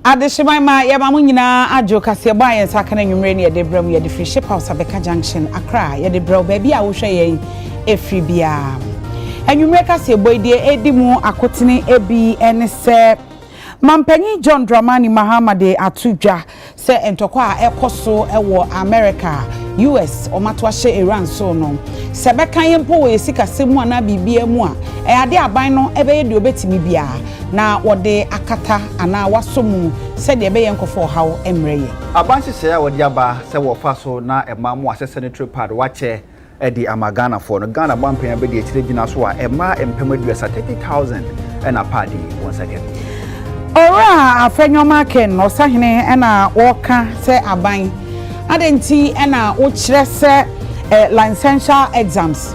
Adeshima Yamamunina Ajo Kasiaba and Sakana Urania de Brum, ya the free ship house Abeka Junction, Accra, ya the bro baby, I will show ye a free beer. And you make us a boy, dear Edimu, Akotini, Ebi, and say, Mampeni John Dramani Mahama de Atuja, say, and Tokwa, Ekoso, Ewo, America, US, or Matwashe, Iran, so no. Sebeka Yempo, a sika Simwana Bibia Mua, a idea by no ever do betty bia. Na wode akata ana wasomu se de be yenko for how emreye abanche se ya wode aba se wo fa so na ema mu asese trip pad wache e di amagana for no Ghana bampen be de chire gina so a ema empemadu 30,000 and a party once again ora afenyoma ken no sahene na woka se aban adenti na wo kire se licensure exams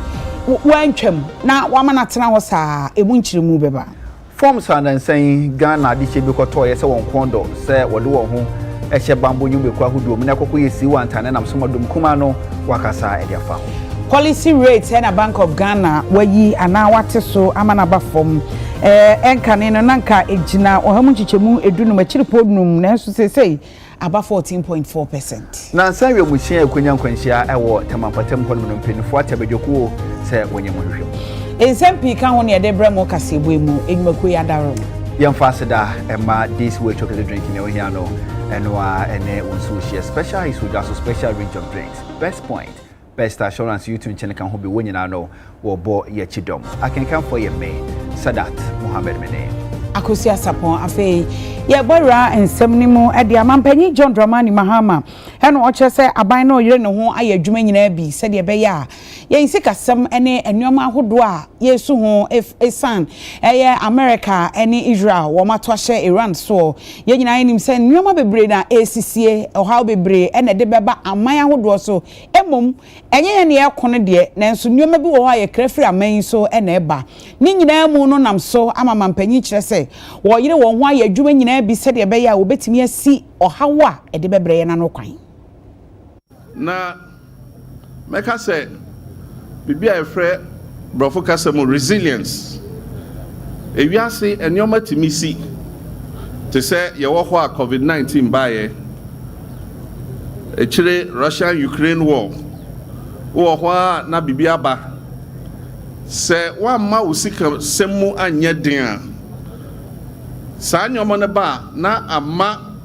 wantwam na wamana tena ho saa ebu nchiremu beba forms and saying Ghana di chebi koto ye se won kondo se wode wo ho e hye bambo nyum bekwa hudu me nakoko ye si wan tane nam so modum kuma no wakasa e dia fa policy rates na Bank of Ghana wayi ana wate so amana ba fom enkane no nanka ejina ohamu chichemu edunu machiripodnum na so sei aba 14.4%. Na nsa we mu hia akonya nkwanhia e wo temampatem hono no mpinfo atabedwokuo se wonyem hwehwem Ensempi kan won ye de bremo kasebo emu enwako ya daro yemfa seda ema this way chocolate drink in we here no eno a ene unsu share special is with us special range of drinks best point best assurance YouTube channel kan ho be wonyina no wo bo ye chidom akenkan for ye me Sadat Muhammad Mene akosia sapon afei ye bora ensem ni mu e de amampanyi John Dramani Mahama eno o chese aban no yire ne ho aye adwuma nyina bi se de be ya ye nsikasem ene enuoma ahodo a yesu ho esan eye America ene Israel wo matwahye Iran so ye nyina enim se enuoma bebre na esisie ohaw bebre ene de beba aman ahodo so emom enye ye ne ekono de nanso enuoma bi wo ha ye krafiri aman so ene eba ni nyina mu no nam so amampanyi kire se wo yire wo ho aye adwuma nyina bi se de be ya wo betimi asi ohawa e de bebre ye na no kwan na meka se bibia efre brofo kasemo resilience ewiase enyoma timisi te se ye wo ho a covid-19 baye echire Russia Ukraine war wo ho na bibia ba se wa ma usika semu anya den a sa nyoma ne ba na ama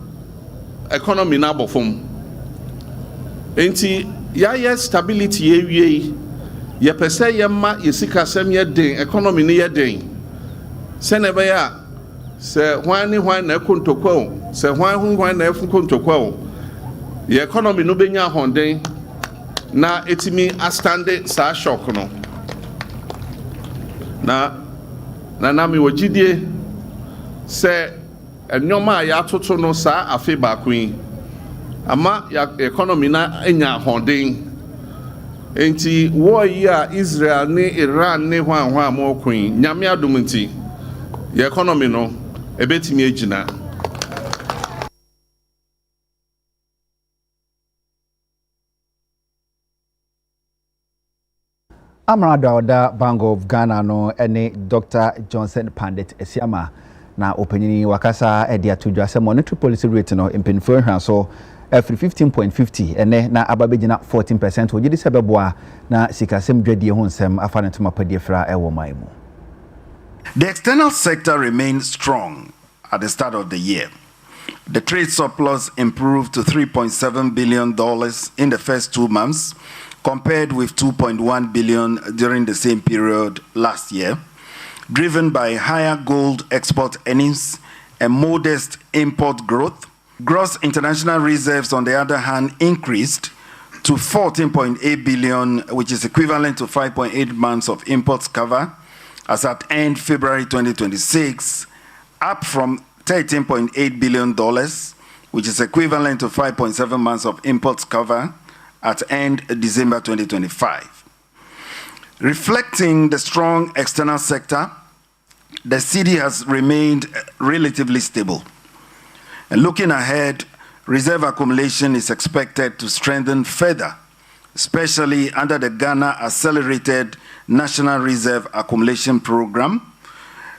economy na bofom enti ya stability ye wie ye pese ye ma yesika sem ye den economy ne ye den se ne be ya se hwan ni hwan na kontokwa se hwan na kontokwa ye economy no benya honden na etimi astande sa shock no na mi wogidie se enyoma ya toto no sa afi ba kuin ama ya economy na enya honden enti wo yi a Israel ni Iran ni hwan mo kuin nyame adom nti ya economy no ebetimi agina Amrada Oda Bank of Ghana no ene Dr. Johnson Pandit Esiama na opinioni wakasa edia tudwa se monetary policy rate no impinfo hwan so every 15.50 ene na ababegina 14% ogidi sebeboa na sikasem dwadie ho nsem afa ne toma padie fra ewo maimu. The external sector remained strong at the start of the year. The trade surplus improved to $3.7 billion in the first 2 months, compared with $2.1 billion during the same period last year, driven by higher gold export earnings and modest import growth. Gross international reserves, on the other hand, increased to $14.8 billion, which is equivalent to 5.8 months of imports cover, as at end February 2026, up from $13.8 billion, which is equivalent to 5.7 months of imports cover at end December 2025. Reflecting the strong external sector, the cedi has remained relatively stable. And looking ahead, reserve accumulation is expected to strengthen further, especially under the Ghana Accelerated National Reserve Accumulation Program,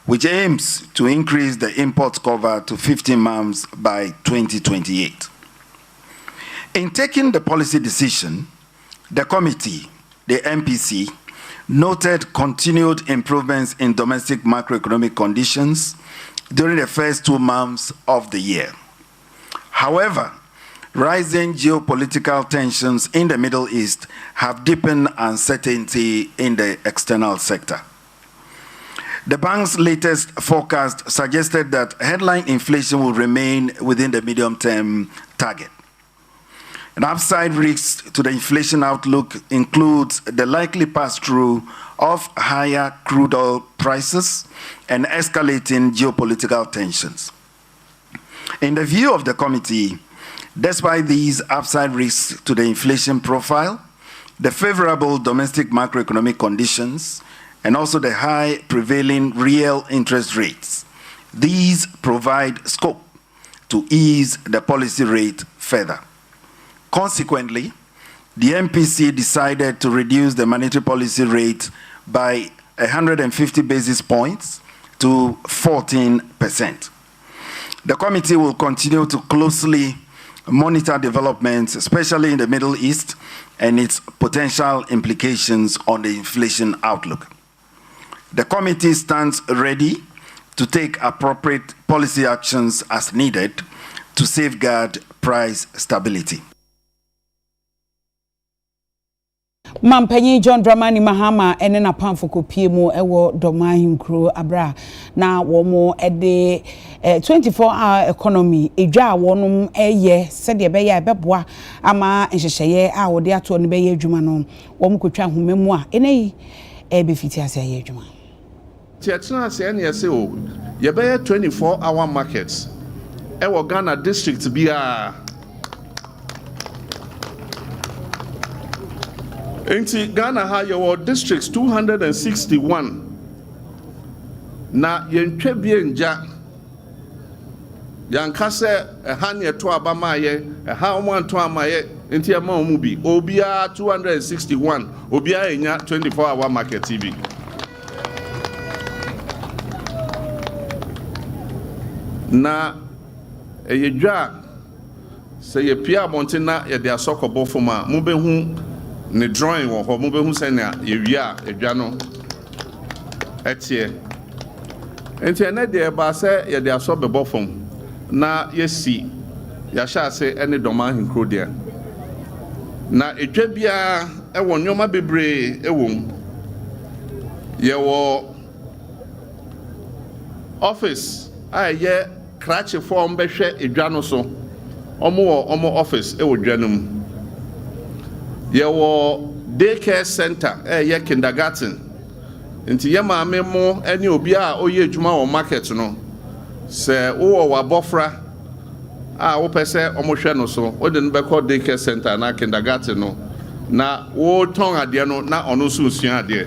which aims to increase the import cover to 15 months by 2028. In taking the policy decision, the committee, the MPC, noted continued improvements in domestic macroeconomic conditions during the first 2 months of the year. However, rising geopolitical tensions in the Middle East have deepened uncertainty in the external sector. The bank's latest forecast suggested that headline inflation will remain within the medium-term target. An upside risk to the inflation outlook includes the likely pass-through of higher crude oil prices and escalating geopolitical tensions. In the view of the committee, despite these upside risks to the inflation profile, the favorable domestic macroeconomic conditions, and also the high prevailing real interest rates, these provide scope to ease the policy rate further. Consequently, the MPC decided to reduce the monetary policy rate by 150 basis points to 14%. The committee will continue to closely monitor developments, especially in the Middle East, and its potential implications on the inflation outlook. The committee stands ready to take appropriate policy actions as needed to safeguard price stability. Mampanyi John Dramani Mahama ene na pamfoko pie mu ewo Domahin Kro abra na womo ede 24-hour economy edwa wonum eye sede be ya beboa ama nhyehyeye a wode ato ne be ye adwuma no wom kotwa homemu a eneyi be fiti ase ye adwuma Tiatina se ne yese o ye be 24-hour markets ewo Ghana district bia Inti Ghana ha your districts 261 na yentwe bie nja yankase ha ne to abama ye ha omo to amaye inti ama omu bi obia 261 obia enya 24-hour market TV na eyedwa se ye pia montena ye de asokobɔ foma mu behu ne drawing wo ho mo behu se na yewia edwa no etie enti na de ba se ye de aso bebɔ fom na yesi ya sha se ene Domahin Kro dia na edwa bia ewo nyoma bebre ewom ye wo office aye krache form behwe edwa no so omo office ewo dwa no mu Yewo daycare center ye kindergarten nti ye maame mo ene obi a oye adwuma wo market no se wo wabofra a wo pese omohwe no so o de no be call daycare center na kindergarten no na wo ton ade no na ono so usua ade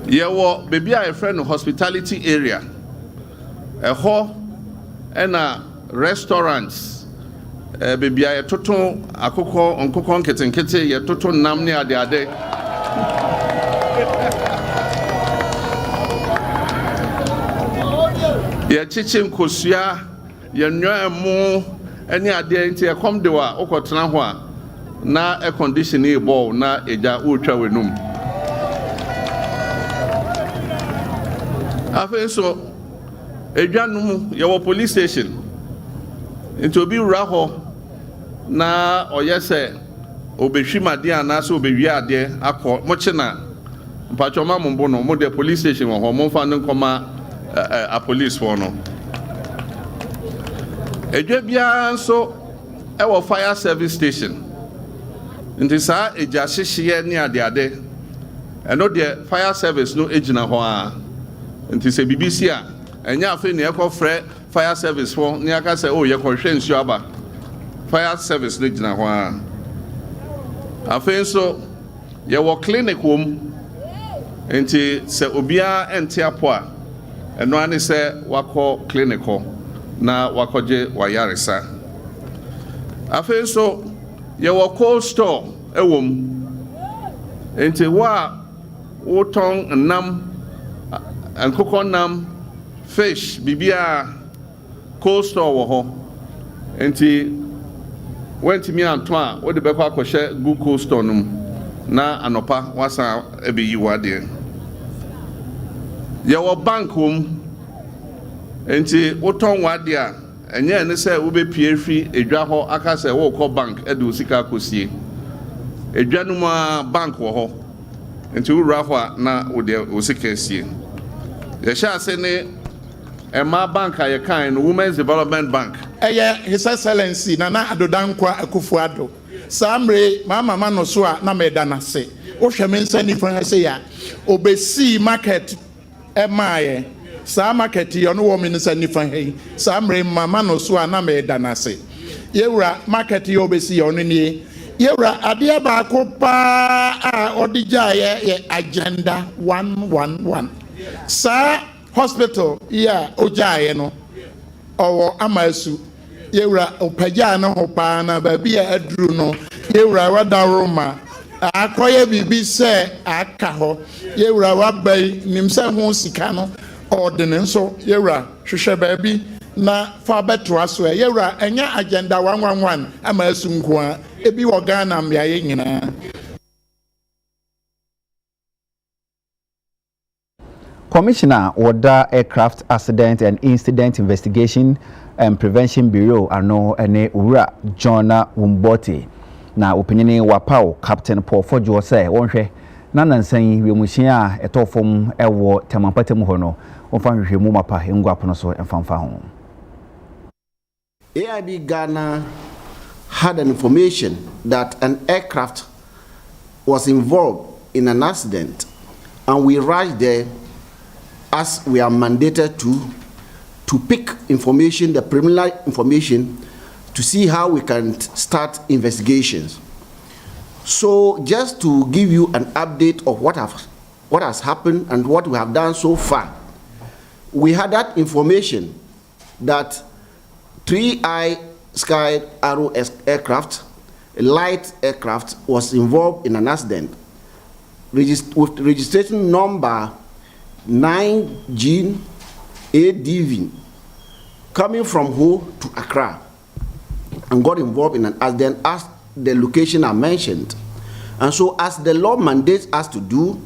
yewo baby a friend no hospitality area ho ena restaurants baby a toto akoko onkoko nketenkete ye toto nam ne ade ye chichi nkosua ye nwa mu ene ade nti e kom de wa okotena ho a na air conditioning ball na eja utwa wenum afenso edwanum ye wo police station nti obi wura ho na oyese obehwimade anase obewi ade akọ moche na mpachoma mombo no mo de police station wo ho mo fa no nkoma a police for no edwa bia nso ewo fire service station nti sa eja hyehye ne ade eno de fire service no ejina ho a nti se BBC a enya afi ne ekofre fire service for ne aka se o ye kohwe nsu aba fire service ne jina ho a afenso ye wo clinic wom enti se obia ente apo a eno ani se wako clinic ho na wakoje wayaresa afenso ye wo cold store ewom enti wa woton nam and coconut fish bibia cold store wo ho enti went me Antoine what the bekwa kwhye good cold store no na anopa wasa ebeyi wade ye wo bank hom enti woton wade a enye ne se wo be pie free edwa ho aka se wo kɔ bank e de osika kosie edwa no ma bank wo ho enti wo ra ho a na wo de osika sie ye sha se ne Emma Bank I kind Women's Development Bank. His Excellency Nana Adodankwa Akufo-Addo. Samre mama no so na medana se. O hweme nsa nifa se ya. Obesi market emaye. Sa market yo no wo me nsa nifa he. Samre mama no so na medana se. Yewura market yo obesi yo no ni. Yewura ade ba ko pa a odija ye agenda 111. Sa hospital ojaye no owo amasu yewura opaja no hopa na ba bia aduru no yewura wadaroma akoye bibi se aka ho yewura wabai nimse ho sika no ordene nso yewura hwehwe ba bi na fa beto aso yewura enya agenda 111 amasu nkoa ebi wo Ghana mbiaye nyina. Commissioner Oda Aircraft Accident and Incident Investigation and Prevention Bureau ano ene Ura Jona Wumbote na opinion wapao Captain Paul Fojo say wonhwe na nansan wimuhia etofom ewo temampatem ho no wonfa hwehwemu mapa engwapo no so emfamfa ho. AIB Ghana had an information that an aircraft was involved in an accident and we rushed there as we are mandated to pick information, the preliminary information, to see how we can start investigations. So just to give you an update of what has happened and what we have done so far, we had that information that 3i Sky Arrow aircraft, a light aircraft, was involved in an accident with registration number 9G ADV coming from Ho to Accra and got involved in an accident as the location I mentioned. And so as the law mandates us to do,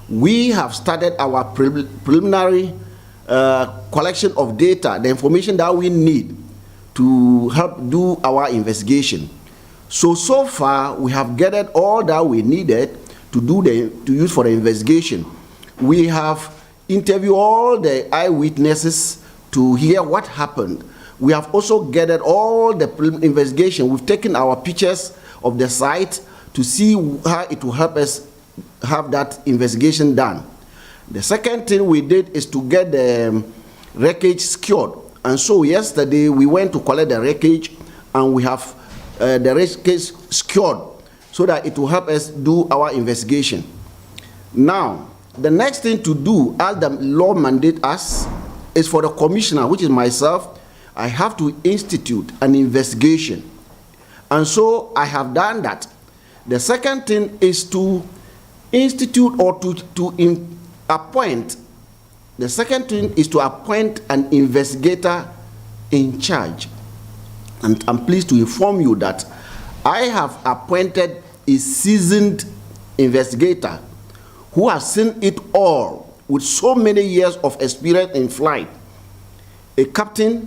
we have started our preliminary collection of data, the information that we need to help do our investigation. So far we have gathered all that we needed to use for the investigation. We have interview all the eyewitnesses to hear what happened. We have also gathered all the investigation. We've taken our pictures of the site to see how it will help us have that investigation done. The second thing we did is to get the wreckage secured. And so yesterday we went to collect the wreckage and we have the wreckage secured so that it will help us do our investigation. Now, the next thing to do, as the law mandates us, is for the commissioner, which is myself. I have to institute an investigation. And so I have done that. The second thing is to institute or to appoint. The second thing is to appoint an investigator in charge. And I'm pleased to inform you that I have appointed a seasoned investigator who has seen it all with so many years of experience in flight. A Captain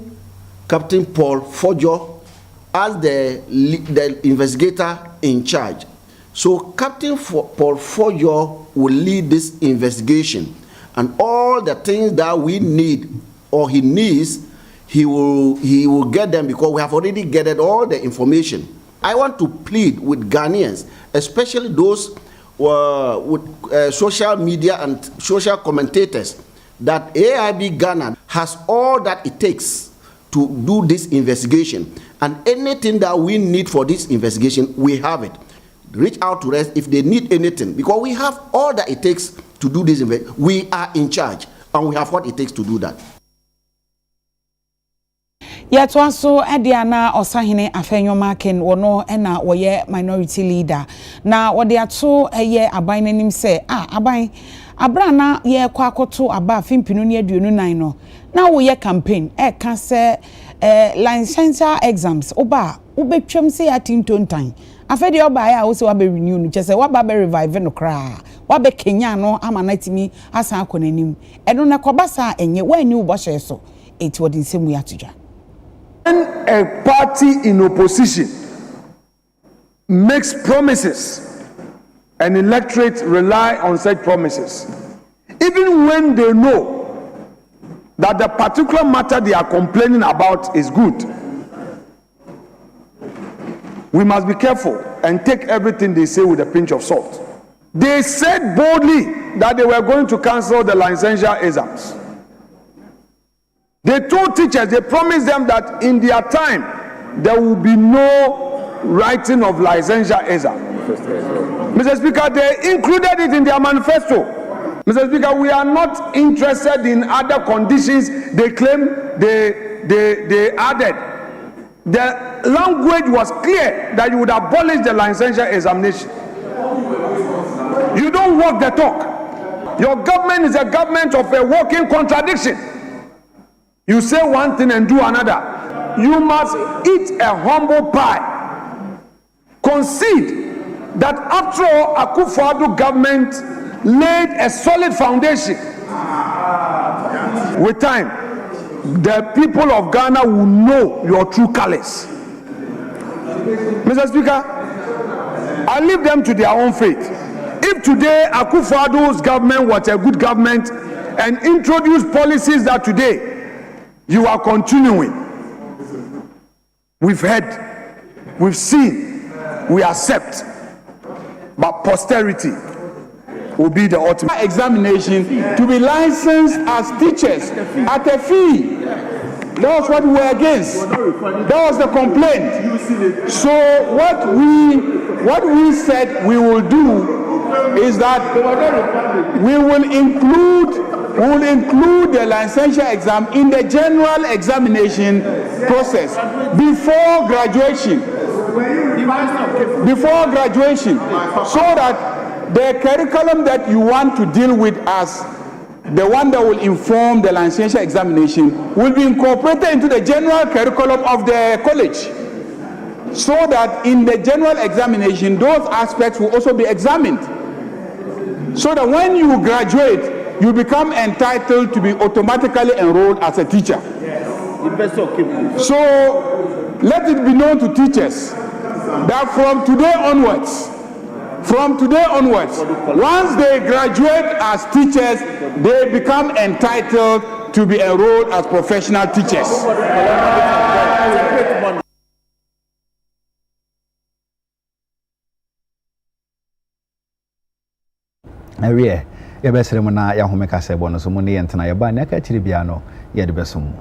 Paul Fojo, as the investigator in charge. So Captain Paul Fojo will lead this investigation, and all the things that we need or he needs, he will get them, because we have already gathered all the information. I want to plead with Ghanaians, especially those with social media and social commentators, that AIB Ghana has all that it takes to do this investigation, and anything that we need for this investigation, we have it. Reach out to us if they need anything, because we have all that it takes to do this investigation. We are in charge and we have what it takes to do that. Yet also Ediana Osahine Afenyo Makin wono ena woye minority leader. Na wode ato eye aban nanim se aban abra na ye kwa akoto aba afimpinu ne aduonu nan no na wo ye campaign e ka se licensure exams oba ubetwam se atintontan afede oba ya wo se wa be renew no chese wa ba be revive no kra wa be kenya no ama na timi asan akonanim eno na kobasa enye wa ni ubo hye so eti wodi nsemu ya tudwa. When a party in opposition makes promises, an electorate rely on such promises, even when they know that the particular matter they are complaining about is good. We must be careful and take everything they say with a pinch of salt. They said boldly that they were going to cancel the licensure exams. They told teachers, they promised them that in their time, there will be no writing of licensure exam. Mr. Speaker, they included it in their manifesto. Mr. Speaker, we are not interested in other conditions they claim they added. The language was clear that you would abolish the licensure examination. You don't walk the talk. Your government is a government of a walking contradiction. You say one thing and do another. You must eat a humble pie. Concede that after all, Akufo-Addo government laid a solid foundation. With time, the people of Ghana will know your true colors. Mr. Speaker, I leave them to their own fate. If today Akufo-Addo's government was a good government and introduced policies that today you are continuing, we've heard, we've seen, we accept, but posterity will be the ultimate. Examination to be licensed as teachers at a fee. That was what we were against. That was the complaint. So what we said we will do is that we will include the licensure exam in the general examination process before graduation. So that the curriculum that you want to deal with as the one that will inform the licensure examination will be incorporated into the general curriculum of the college, so that in the general examination those aspects will also be examined, so that when you graduate you become entitled to be automatically enrolled as a teacher. So let it be known to teachers that from today onwards, once they graduate as teachers, they become entitled to be enrolled as professional teachers. Awie, yɛbɛsrɛ mu na yɛahome kasɛ bɔ no so mu ne yɛntena yɛba ne aka akyiri bia no yɛde bɛso mu.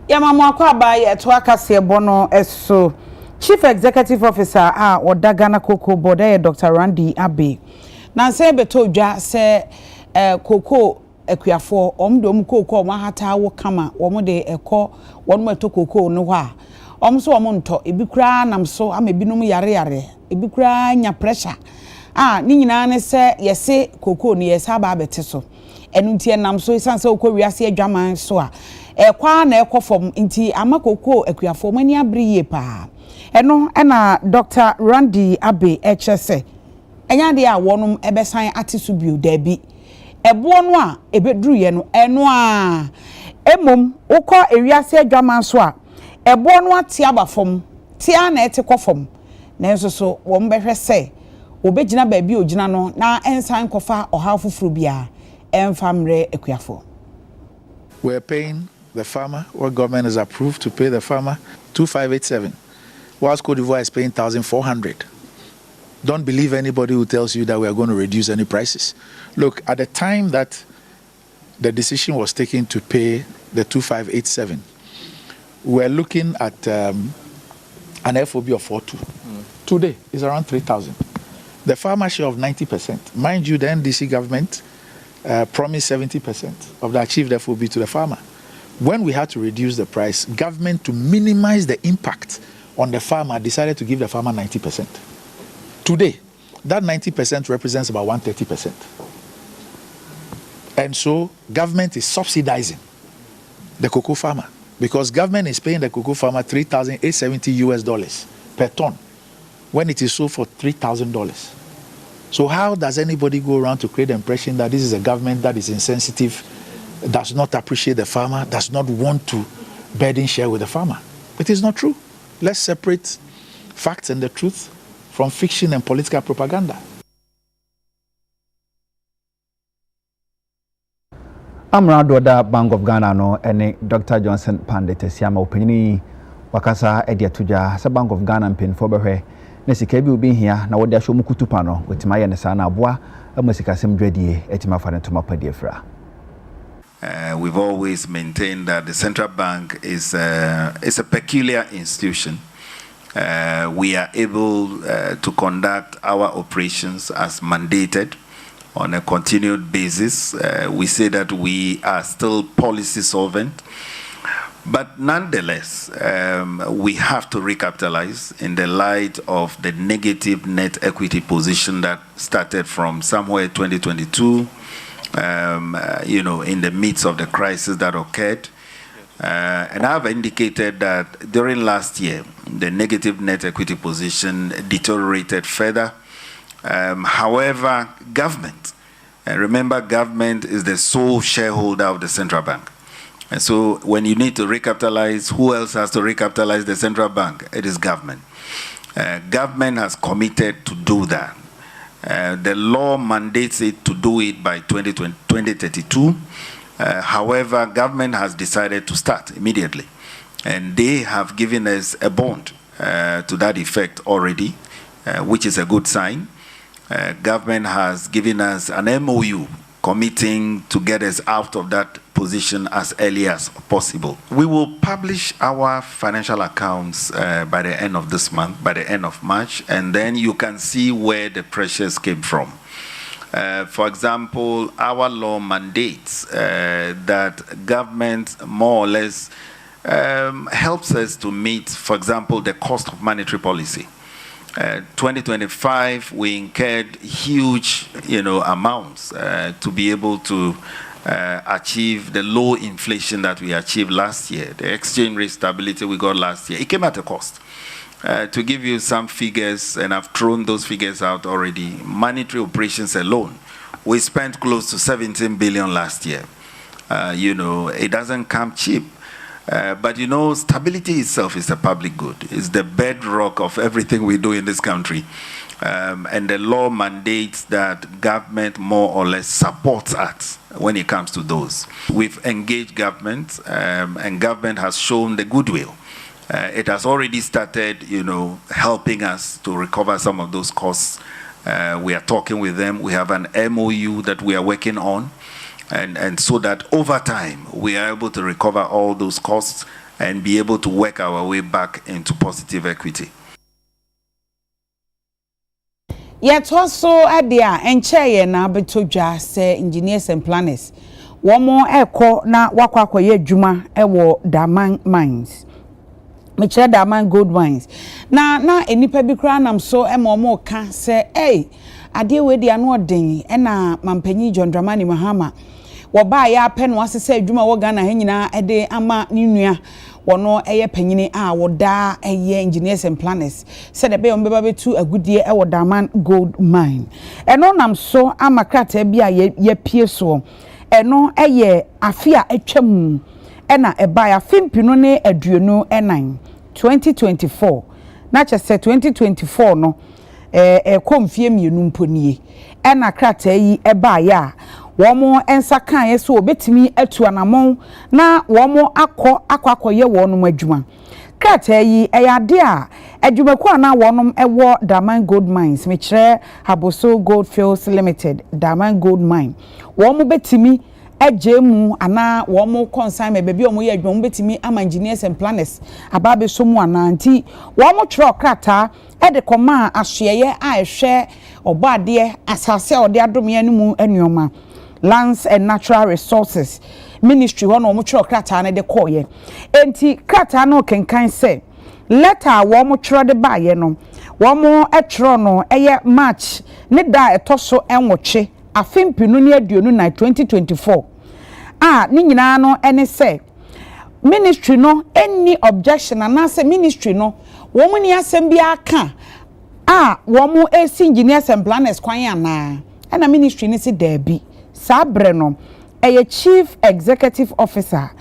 ya mama akwa ba ye to akase bono eso Chief Executive Officer Oda Ghana Cocoa Board Dr. Randy Abbey na se beto dwa se cocoa ekuafo omdom cocoa mahata wo kama wo de ekọ won meto cocoa no ho a so wo nto ebi kura nam so ama binum yare ebi kura nya pressure ni nyina ne se yese cocoa ni yesa ba bete so enu ntie nam so isan se okọ wiase adwaman so a ekwa na ekofom nti ama cocoa ekuafo mani abriye pa eno na Dr. Randy Abbey HSA enya de a wonum ebesan atisu bio dabi ebo no a ebeduru ye no eno a emom ukọ ewiase adwaman so a ebo no ate abafom tia na ete kofom na enso so wo mbehwe se obegina baabi ogina no na ensan kofa oha fufuru bia emfamre ekuafo. We're paying the farmer what government has approved to pay the farmer 2587 whilst Cote d'Ivoire is paying 1400. Don't believe anybody who tells you that we are going to reduce any prices. Look, at the time that the decision was taken to pay the 2587, we were looking at an FOB of 42. Today is around 3,000. The farmer share of 90%. Mind you, the NDC government promised 70% of the achieved FOB to the farmer. When we had to reduce the price, government, to minimize the impact on the farmer, decided to give the farmer 90%. Today, that 90% represents about 130%. And so government is subsidizing the cocoa farmer because government is paying the cocoa farmer $3,870 per ton when it is sold for $3,000. So how does anybody go around to create the impression that this is a government that is insensitive, does not appreciate the farmer, does not want to burden share with the farmer? It is not true. Let's separate facts and the truth from fiction and political propaganda. Amradoda Bank of Ghana no ene Dr. Johnson Pandit Siama opinini wakasa edia tuja sa Bank of Ghana mpinfo behwe na sika bi obi hia na wode ahwo mukutupa no wetima ye ne sa na aboa amasika sem dwadie etima fa ne toma padie fra. We've always maintained that the central bank is a peculiar institution. We are able to conduct our operations as mandated on a continued basis. We say that we are still policy solvent, but nonetheless, we have to recapitalize in the light of the negative net equity position that started from somewhere 2022, in the midst of the crisis that occurred. And I've indicated that during last year, the negative net equity position deteriorated further. However, government, remember government is the sole shareholder of the central bank. And so when you need to recapitalize, who else has to recapitalize the central bank? It is government. Government has committed to do that. The law mandates it to do it by 2032. However, government has decided to start immediately. And they have given us a bond to that effect already, which is a good sign. Government has given us an MOU committing to get us out of that position as early as possible. We will publish our financial accounts by the end of this month, by the end of March, and then you can see where the pressures came from. For example, our law mandates that government more or less helps us to meet, for example, the cost of monetary policy. 2025, we incurred huge, amounts to be able to achieve the low inflation that we achieved last year. The exchange rate stability we got last year, it came at a cost. To give you some figures, and I've thrown those figures out already, monetary operations alone, we spent close to 17 billion last year. It doesn't come cheap. But stability itself is a public good. It's the bedrock of everything we do in this country. And the law mandates that government more or less supports us when it comes to those. We've engaged government, and government has shown the goodwill. It has already started, helping us to recover some of those costs. We are talking with them. We have an MOU that we are working on. And so that over time we are able to recover all those costs and be able to work our way back into positive equity. Yet also at the enche na beto dwa say engineers and planners womo ekọ na wakwakoye adwuma ewo Daman mines mechire Daman gold mines na enipa bi kra nam so emomo ka say ade we dia no den na mampanyi John Dramani Mahama wo ba ya pɛ no asese adwuma wo Ghana ha nyina ede ama ne nua wono eye panyini a woda eye engineers and planners said ebe on beba betu agudie e wo Daman gold mine eno nam so amakrata bia ye pie so eno eye afia atwam ena eba ya fimpinu ne aduonu enan 2024 na chese 2024 no komfie mienu mponie ena krata yi eba ya womo ensa kan yeso obetimi atu anamon na womo akwakoye wonum adwuma krata yi eyade a adwumaku ana wonum ewo Daman gold mines mechire Haboso Gold Fields Limited Daman gold mine womo betimi ejemu ana womo consignment bebi omo ye adwuma betimi ama engineers and planners ababe so mu ana nti womo tro krata de koma ahweye a ehwe obade asase ode adom ya nemu anuoma Lands and Natural Resources Ministry one omo tro krata na de koye enti krata no kenkan say letter womo tro de baye no womo etro no eye March ne da etoso enwoche afimpinu ne aduonu na 2024 ni nyina no ene say ministry no any objection and say ministry no womo ni asem bia aka womo engineers and planners kwan ana na ministry ni se dabi sabre no chief executive officer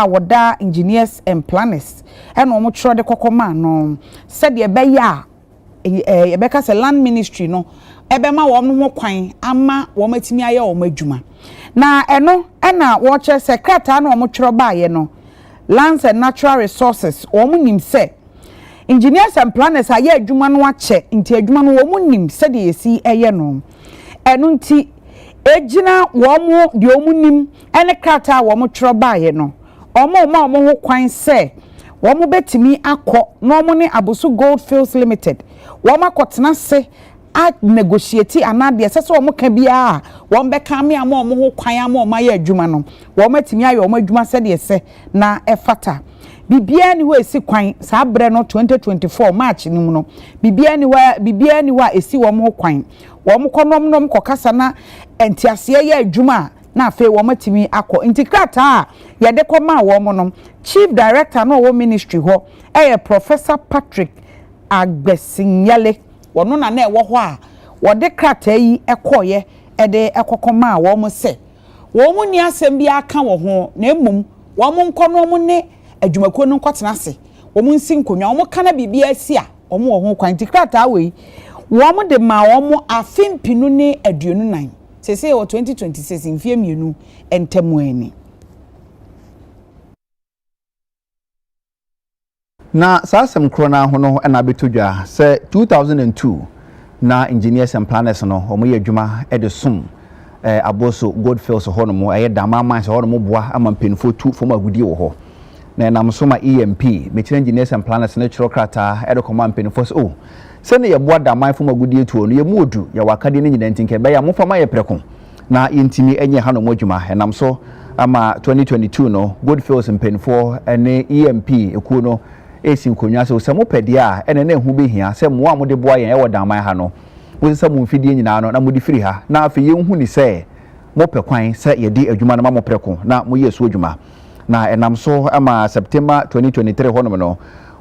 woda engineers and planners omo tro de kokoma no said ye be ya ebeka se land ministry no ebema wom no kwan ama wom atimi aye wom adwuma na eno na wo che secretary na wom tro baaye no Lands and Natural Resources wom nim se engineers and planners aye adwuma no ache nti adwuma no wom nim se de yesi eye no eno nti ejina womo de omunim ene krata womo tro baaye no omo ho kwan se womo betimi akọ no omo ne Haboso Gold Fields Limited womo akotena se a negotiate anade se womo ka bia womo be ka me ama omo ho kwan ama omo aye adwuma no womo atimi aye omo adwuma se de se na efata bibia ni ho esi kwan sa bre no 2024 March ni mu no bibia ni wa esi womo ho kwan womo konom kokasa na entiase ye adwuma na afi womo atimi akọ intikrata ye de koma womo no chief director no wo ministry ho Professor Patrick Agbesinyale wono na ewo ho a wode krata yi ekoye de ekokoma womo se womo ni asem bia aka wo ho na emum womo nkono ne adwumakuo no nkotena se womo nsi nkonwa womo kana bibia asi a womo wo ho kwan tikrata we womo de ma womo afimpinu ne aduonu nan sese o 2026 mfie mienu entemu ani na sasem krona ho no na betodwa se 2002 na engineers and planners no omo ye adwuma edesum Haboso Gold Fields ho no mo Daman mines ho no mo boa ama mpenfo tu fo magudie wo ho na nam so ma EMP mechire engineers and planners na chiro krata edekoma mpenfo so se ne ye boa Daman fo magudie tu no ye modu ya wakade ne nyina ntinke be ya mo fama ye preko na yentimi enye ha no mo adwuma nam so ama 2022 no Gold Fields mpenfo ene EMP ekuo no esi nkonwa se mo pede a ene na ehu be hia se mo amode boa ye wo Daman ha no wo se mo mfidie nyina no na mo di firi ha na afi ye hu ni se mo pekwan se ye di adwuma na mo preko na mo yesu adwuma na enam so ama September 2023 hono no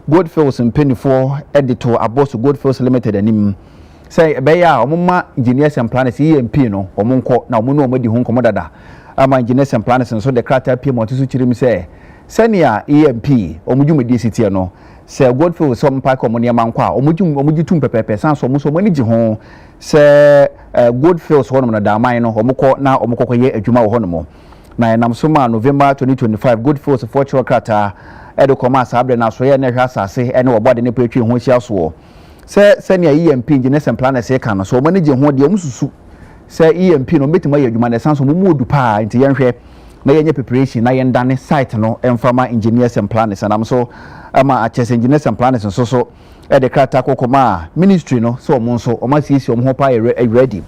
Gold Fields mpenifo editor Haboso Gold Fields Limited anim say be ya omma engineers and planners EMP no omonko na omo no omadi hu nkomo dada ama engineers and planners so the krata pm otusu chirim say senia EMP omudwumedi sitie no say Gold Fields so mpa ko monia mankwa omugitum pepepe san so so mani gi ho say Gold Fields hono na Daman no omukọ na omukọ ye adwuma wo hono mo na enam so ma November 2025 Gold Fields for chiro krata edo koma sabre na so ye na hwa asase ene obode ne petwe ho hia so se senia EMP engineers and planners e kan so mani gi ho de omususu say EMP no metima ye adwuma na sanso mo mu odu pa nti yenhwe na yenye preparation na yendane site no emfama engineers and planners and am so ama achese engineers and planners so e de krata kokoma ministry no so omo so o ma sisi omo ho pa ready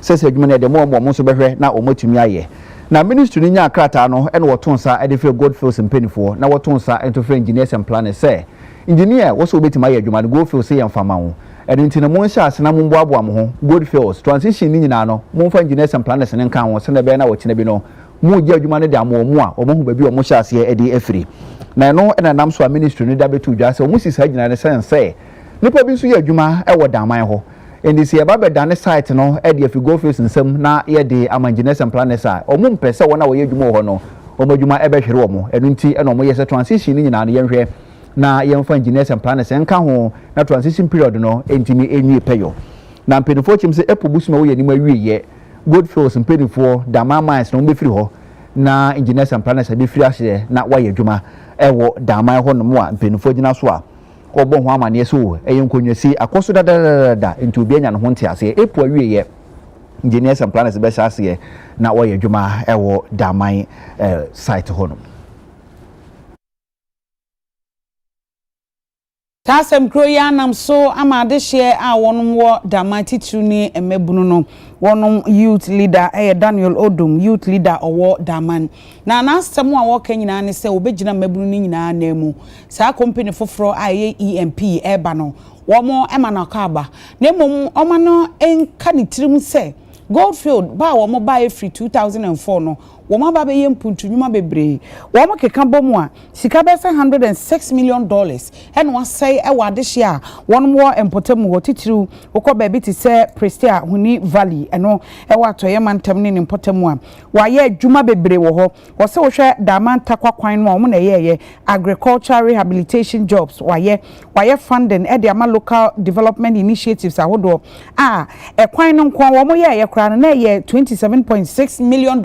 sese adwuma na de mo so behwe na omo tumi aye na ministry ni nya krata no e no wotonsa e de fe Goldfields mpenifo na wotonsa ento fe engineers and planners say engineer wo so betima aye adwuma no Goldfields say emfama ho and nti na mo nhyɛ asena mo mboaboa mo ho Goldfields transition ni nyina no mo fa engineers and planners ne nkan ho se na be na wɔkyena bi no mo gye adwuma ne de amo mo a omo hu ba bi omo hyɛ ase e de afiri na no na nam so a ministry ne da betu dwa se omo sisa gyina ne sense nipa bi nso yɛ adwuma e wɔ daman ho and this aba be dane site no e de afi Goldfields nsam na ye de engineers and planners a omo mpɛ sɛ wɔn a wɔyɛ adwuma ho no omo adwuma e be hwere omo enu nti e na omo yɛ sɛ transition ni nyina no yɛhwɛ na yɛmfa engineers and planners enka ho na transition period no entimi enwie peyo na mpenifo chim se epo busuma wo yɛ nim awie ye Goldfields mpenifo dama mines no mbefiri ho na engineers and planners abefiri ahye na wayɛ adwuma ɛwɔ dama ho no mo a mpenifo gina so a ɔbɔ ho amane so ɛyɛ nkonwasi akoso dadadada nti obi anya no ho ntiase epo awie ye engineers and planners be hyase na wayɛ adwuma ɛwɔ dama site ho no Tasem kroya nam so amade share a wonum wo damati truni emebunu no wonum youth leader Daniel Odum youth leader owo daman na nasem a wo kanyina ne se obegina mebunu ni nyina na mu sa company foforo aye EMP eba no wo mo ema na kaba na mum oma no enka ni tirim se Goldfield ba wo mo ba free 2004 no wo ma ba be yempuntu nyuma bebre wo mo keka bomu a sika be $106 million and was say e wade hye a won mo empotamu ho titiru wo ba bi ti se Prestia Huni Valley eno e wa toye mantam ne empotamu a wa ye adwuma bebre wo ho wo se wo hwe daman takwa kwan no mo na ye agricultural rehabilitation jobs wa ye funding e de ama local development initiatives ahodo e kwan no nko wo mo ye kra na ye $27.6 million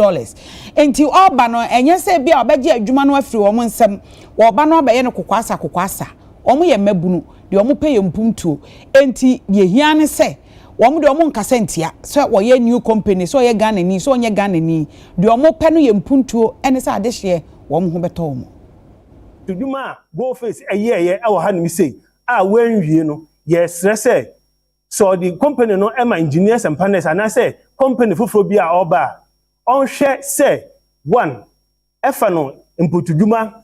enti oba no enye se bia obegye adwuma no afiri wo nsem wo ba no obeye no kokwasa omo ye mabunu de omo peye mpuntuo enti ye hia ne se wo de omo nkasa ntia so wo ye new company so ye Ghana ni so onye Ghana ni de omo pe no ye mpuntuo ene se adehye wo ho beto omo tuduma Goldfields eye e wo ha ni sei a wanwie no ye sre se so the company no ema engineers and planners and I say company foforo bi a oba on share say one efano imputuduma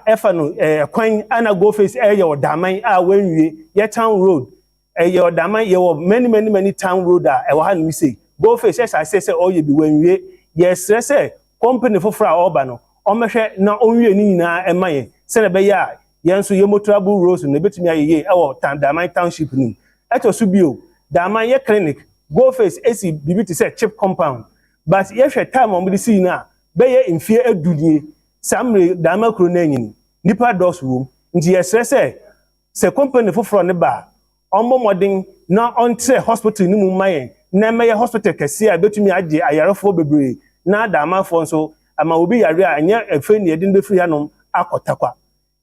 efano kwan ana Goldfields eye odaman wanwie ye town road eye odaman ye many town road e wo ha ni say Goldfields say oye bi wanwie ye sre say company foforo a oba no omehwe na onwie ni nyina ema ye se na be ya yenso ye motorable roads no betumi ayeye e wo daman township ni eto subio daman ye clinic Goldfields esi bibi ti say chip compound but ye hwe time on bi si na be ye mfie adudie samre daman kro na nyini nipa dos wo nti ye sre se company foforo ne ba ombo modern na ontre hospital ni mu maye na meye hospital kese a betumi agye ayarefo bebre na daman fo nso ama obi yare anya efe ne yedin be free hanom akotakwa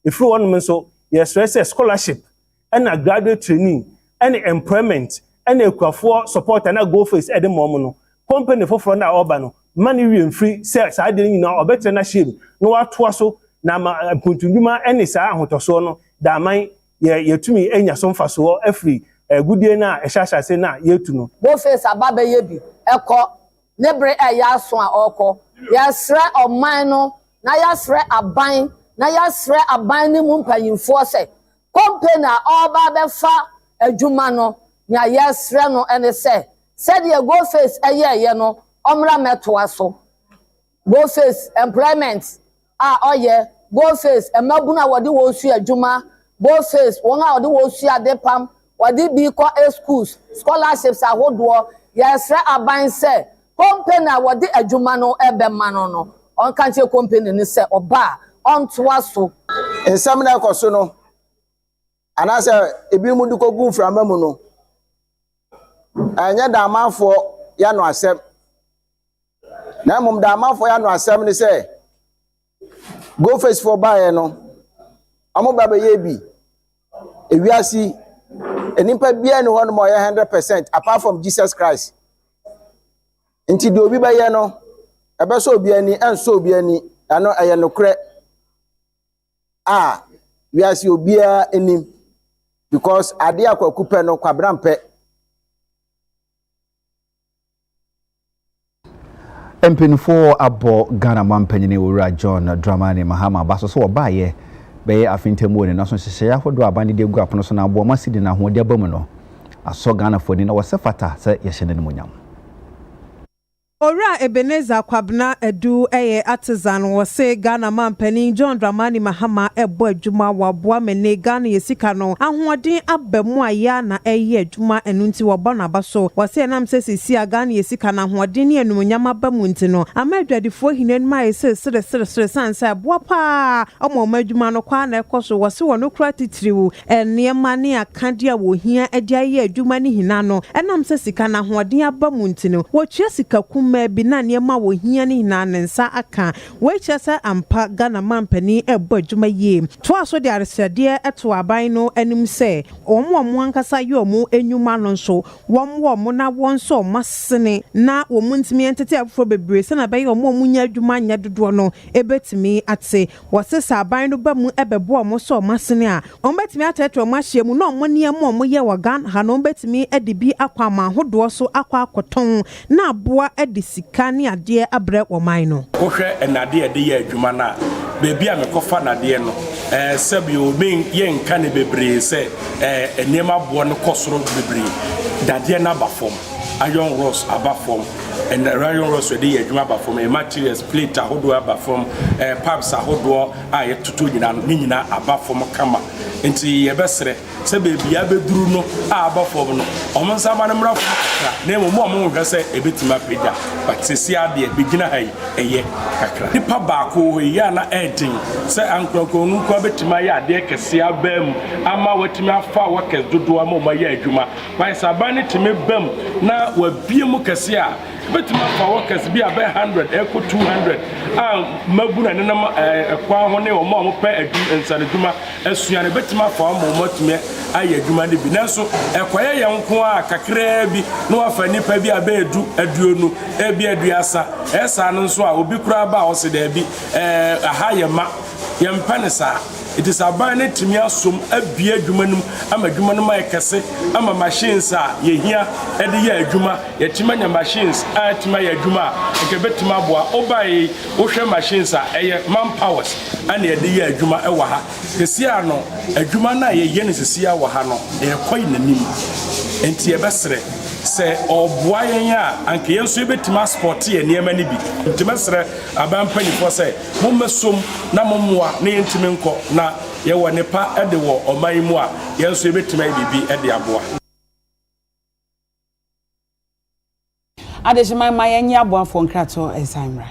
efiri wonum nso ye sre scholarship and a graduate training and employment and ekwafo support na Goldfields ede mom no company foforo na oba no money we free say sa de nyina obetre na shame no watoa so na puntunduma ene sa ahotoso no da man ye tumi enya so mfaso afri gudie na ehahase na yetu no Goldfields ababe ye bi eko nebre ya so a oko ya sre oman no na ya sre aban na ya sre aban ni mu mpanyimfo se company oba be fa adwuma no nya yesre no ene se said ye Goldfields eye no omra metoa so Goldfields employment oye Goldfields emabuna wodi wo su adwuma Goldfields won a wodi wo su adepam wodi bi ko schools scholarships ahodo yesre aban se company wodi adwuma no ebe mano no on kanche company ni se oba on toa so ensam na ekoso no anase ebi mu diko gu frama mu no anya da amanfo ya no asem na mum da amanfo ya no asem ni se Goldfields for buy no amo baba ye bi ewiasi enimpa bia ni hono mo 100% apart from Jesus Christ nti de obi bɛyɛ no ɛbɛsɔ obi ani ɛnsɔ obi ani ano ɛyɛ nokorɛ a wiase obiara anim because ade akwaku pɛ no kwabra mpɛ. mpanyinfoɔ abɔ Ghana mampanyini owura John Dramani Mahama baso so ɔbaayɛ bɛyɛ afintamu ne naso hyehyɛ ahodoɔ abane de gu apono so na aboɔ masidi na ahoɔde abamu no asɔ Ghana foni na wɔsɛ fata sɛ yɛhyɛ ne monyam. Ora Ebenezer Kwabna Edu artisan wose Ghana mampani John Dramani Mahama ebo adwuma waboa mene Ghana yesika no ahoɔden abamu aya na adwuma enu nti wɔbɔ na baso wose enam sɛ sisi Ghana yesika na ahoɔden ne enumnyam abamu nti no amadwadifo hinenu ma yese sere sansa aboa pa ɔmo adwuma no kwa na ɛkɔso wose wɔ no kura titiriwu nneɛma ne akade a wɔhia ade aye adwuma ne hina no enam sɛ sika na ahoɔden abamu nti no wɔtua sika bi na niema wo hia ni na nensa aka we kyesa ampa Ghana mampani ebo adwuma yie to aso de aresade eto aban no anim se omo ankasa ye omo enwuma no nso wo na won so masene na wo muntimi entete afro bebre se na be ye omo nya adwuma nya dodo no ebetimi ate wosesa aban no ba mu ebebo omo so masene a ombetimi ateto omo ahye mu na omo niema omo ye wo Ghana ha no ombetimi edibi akwa ma hodo so akwa akoton na aboa sika ni ade abrɛ wɔman no wohwɛ enade de yɛ adwuma na beebi a mekɔfa nade no sɛbi obi yɛ nka ne bebree sɛ enema boɔ no kɔsoro bebree dade na ba fam iron rods aba fam and iron rods de yɛ adwuma aba fam materials plate ahodoɔ aba fam pipes ahodoɔ a yɛtoto nyina aba fam kama nti yɛbɛsrɛ sɛ beebi abɛduru no a aba fam no ɔmo nsa ma no mmra fam na emu ɔmo nhwɛ sɛ ebetima peda but sisi adeɛ bigina ha ɛyɛ kakra nipa baako yɛ na ɛdin sɛ ankrɔkɔ nkɔ betima yɛ adeɛ kɛse abam ama watimi afa wɔkɛ dodo ama ɔmo yɛ adwuma bai saban ne timi bam na wabie mu kɛse a betima fa wɔkɛse bi abɛ 100 ɛkɔ 200 a maguna ne nam ɛkwan ho ne ɔmo pɛ adwuma nsanadwuma asua ne betima fa ɔmo timi ayɛ adwuma ne bi nanso ɛkɔyɛ yɛn nko a kakra bi no afa nipa bi abedu aduonu ebi aduasa ɛsa no nso a obi kura ba ɔse da bi aha yɛ ma yɛmpa ne saa it is aban ne timi asom abie adwuma num ama adwuma num ayɛ kɛse ama machines a yɛhia ɛde yɛ adwuma yɛtima nya machines a tima yɛ adwuma a ɛkɛbetima boa obai wohwɛ machines a ɛyɛ manpowers ana yɛde yɛ adwuma ɛwɔ ha kesia no adwuma na yɛyɛ ne sesia wɔ ha no ɛkɔyi nanim enti yɛbɛsrɛ sɛ ɔboa yɛn a anka yɛn so yɛbɛtima sport yɛ nneɛma ne bi nti mɛsrɛ aban panifo sɛ mommɛsom na mommoa na yɛntimi nkɔ na yɛwɔ nipa ɛde wɔ ɔman mu a yɛn so yɛbɛtima bibi ɛde aboa adehyeman ma yɛnyɛ aboafo nkrato ɛsanmra